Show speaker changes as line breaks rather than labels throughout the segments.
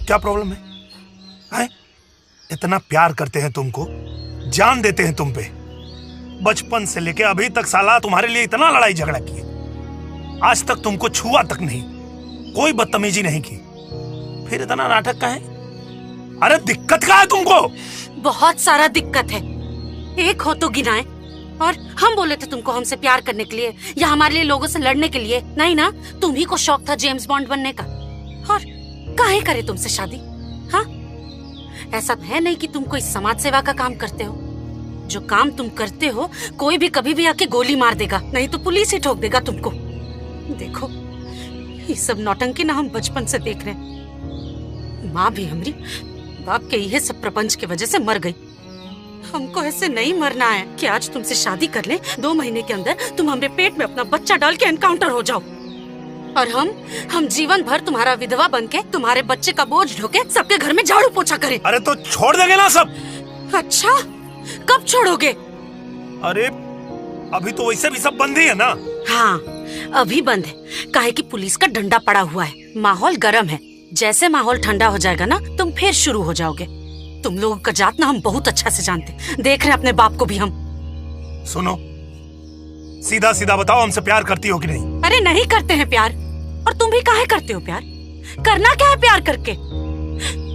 क्या प्रॉब्लम है? हैं? इतना प्यार करते हैं तुमको, जान देते हैं तुम पे। बचपन से लेके अभी तक साला तुम्हारे लिए इतना लड़ाई झगड़ा किए, आज तक तुमको छुआ तक नहीं, कोई बदतमीजी नहीं की, फिर इतना नाटक का है? अरे दिक्कत क्या है तुमको?
बहुत सारा दिक्कत है, एक हो तो गिनाए। और हम बोले थे तुमको हमसे प्यार करने के लिए या हमारे लिए लोगों से लड़ने के लिए? नहीं ना, तुम ही को शौक था जेम्स बॉन्ड बनने का। और काहे करे तुमसे शादी? हाँ, ऐसा है नहीं कि तुम कोई समाज सेवा का काम करते हो। जो काम तुम करते हो कोई भी कभी भी आके गोली मार देगा, नहीं तो पुलिस ही ठोक देगा तुमको। देखो, ये सब नौटंकी ना हम बचपन से देख रहे हैं। माँ भी हमारी बाप के ये सब प्रपंच की वजह से मर गई। हमको ऐसे नहीं मरना है कि आज तुमसे शादी कर ले, 2 महीने के अंदर तुम हमारे पेट में अपना बच्चा डाल के एनकाउंटर हो जाओ, और हम जीवन भर तुम्हारा विधवा बन के तुम्हारे बच्चे का बोझ ढोके सबके घर में झाड़ू पोछा करें।
अरे तो छोड़ देंगे ना सब?
अच्छा, कब छोड़ोगे?
अरे अभी तो वैसे भी सब बंद ही है ना।
हाँ, अभी बंद है, काहे कि पुलिस का डंडा पड़ा हुआ है, माहौल गर्म है। जैसे माहौल ठंडा हो जाएगा ना, तुम फिर शुरू हो जाओगे। तुम लोगों का जात ना हम बहुत अच्छा से जानते, देख रहे अपने बाप को भी हम।
सुनो, सीधा सीधा बताओ, हमसे प्यार करती हो कि नहीं?
अरे नहीं करते हैं प्यार, और तुम भी काहे करते हो प्यार? करना क्या है प्यार करके?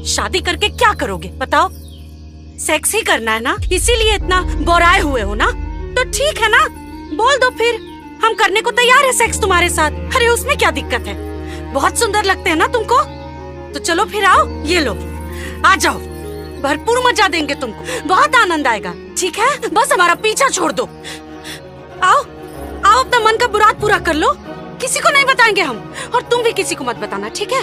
शादी करके क्या करोगे बताओ? सेक्स ही करना है ना, इसीलिए इतना बोराए हुए हो ना? तो ठीक है ना, बोल दो फिर, हम करने को तैयार है सेक्स तुम्हारे साथ। अरे उसमें क्या दिक्कत है? बहुत सुंदर लगते हैं ना तुमको, तो चलो फिर आओ, ये लो, आ जाओ, भरपूर मजा देंगे तुमको, बहुत आनंद आएगा। ठीक है, बस हमारा पीछा छोड़ दो। आओ आओ, अपना मन का मुराद पूरा कर लो, किसी को नहीं बताएंगे हम, और तुम भी किसी को मत बताना, ठीक है?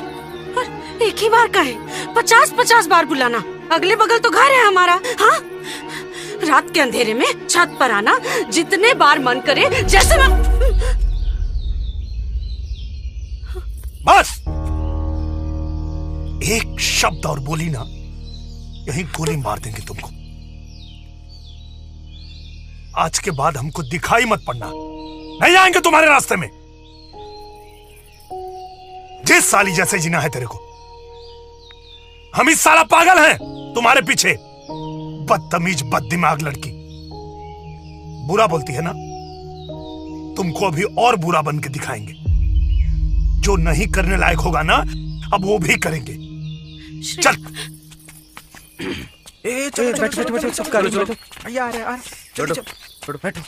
और एक ही बार कहे, 50-50 बार बुलाना, अगले बगल तो घर है हमारा। हाँ, रात के अंधेरे में छत पर आना, जितने बार मन करे, जैसे मैं।
बस एक शब्द और बोली ना, यहीं गोली मार देंगे तुमको। आज के बाद हमको दिखाई मत पड़ना, नहीं आएंगे तुम्हारे रास्ते में। जिस साली जैसे जीना है तेरे को, हम इस साला पागल हैं तुम्हारे पीछे। बदतमीज बददिमाग लड़की, बुरा बोलती है ना, तुमको अभी और बुरा बन के दिखाएंगे। जो नहीं करने लायक होगा ना, अब वो भी करेंगे। चल,
बैठो बैठो बैठो, सब कर लो, चलो यार यार, बैठो बैठो।